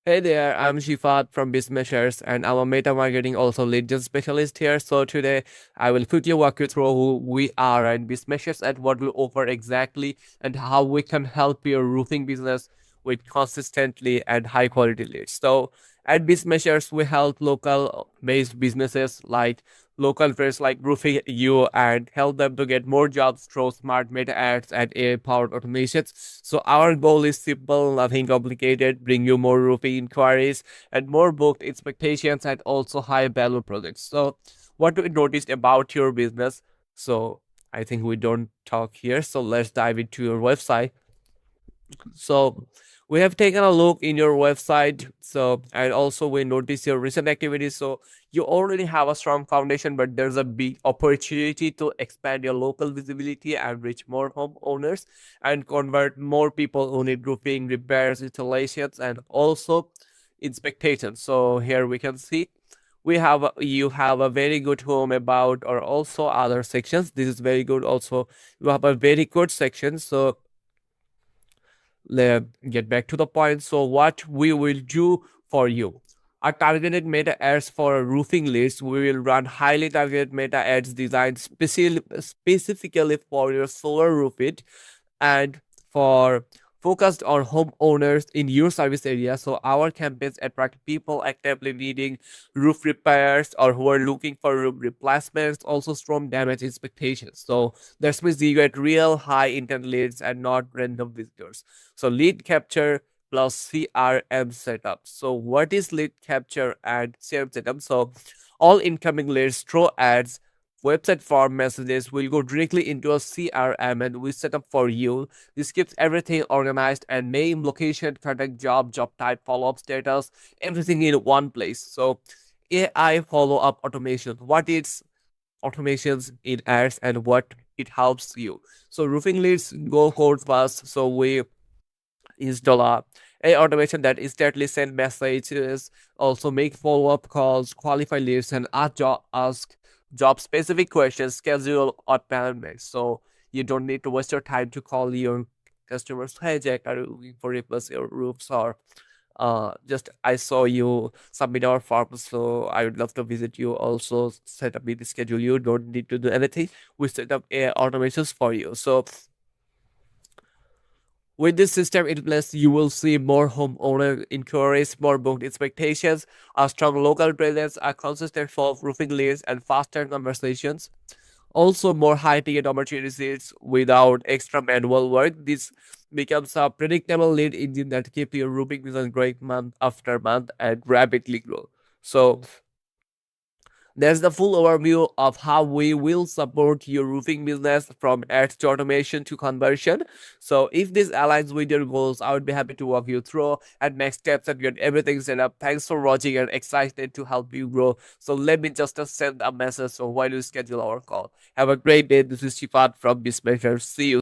Hey there, I'm Shifat from BizSmashers and I'm a meta marketing also lead gen specialist here. So today I will quickly walk you through who we are at BizSmashers and what we offer exactly and how we can help your roofing business with consistently and high quality leads. So at BizSmashers we help local based businesses like local trades like roofing you and help them to get more jobs through smart meta ads and AI powered automations. So our goal is simple, nothing complicated, bring you more roofing inquiries and more booked expectations and also high value projects. So what do we noticed about your business? So I think we don't talk here. So let's dive into your website. So we have taken a look in your website. So and also we notice your recent activities. So you already have a strong foundation, but there's a big opportunity to expand your local visibility and reach more homeowners and convert more people who need roofing repairs, installations, and also inspections. So here we can see you have a very good home about or also other sections. This is very good. Also, you have a very good section. So let get back to the point. So what we will do for you. Our targeted meta ads for roofing leads. We will run highly targeted meta ads designed specifically for your solar roof it and for focused on homeowners in your service area. So our campaigns attract people actively needing roof repairs or who are looking for roof replacements, also storm damage inspections. So that means you get real high intent leads and not random visitors. So lead capture plus CRM setup. So what is lead capture and CRM setup? So all incoming leads through ads website form messages will go directly into a CRM and we set up for you. This keeps everything organized and name, location, contact, job type, follow-up status, everything in one place. So AI follow-up automation. What is automations in ads and what it helps you. So roofing leads go code fast. So we install a automation that instantly send messages, also make follow-up calls, qualify leads, and ask job specific questions, schedule appointments. So you don't need to waste your time to call your customers. Hey Jack, are you looking for replace your roofs or just I saw you submit our form, so I would love to visit you. Also set up meeting schedule. You don't need to do anything. We set up automations for you. So with this system in place, you will see more homeowner inquiries, more booked expectations, a strong local presence, a consistent flow of roofing leads, and faster conversations. Also, more high ticket opportunities without extra manual work. This becomes a predictable lead engine that keeps your roofing business growing month after month and rapidly grow. So, there's the full overview of how we will support your roofing business from ads to automation to conversion. So if this aligns with your goals, I would be happy to walk you through and next steps and get everything set up. Thanks for watching and excited to help you grow. So let me just send a message so while you schedule our call. Have a great day. This is Shifat from BizSmashers. See you.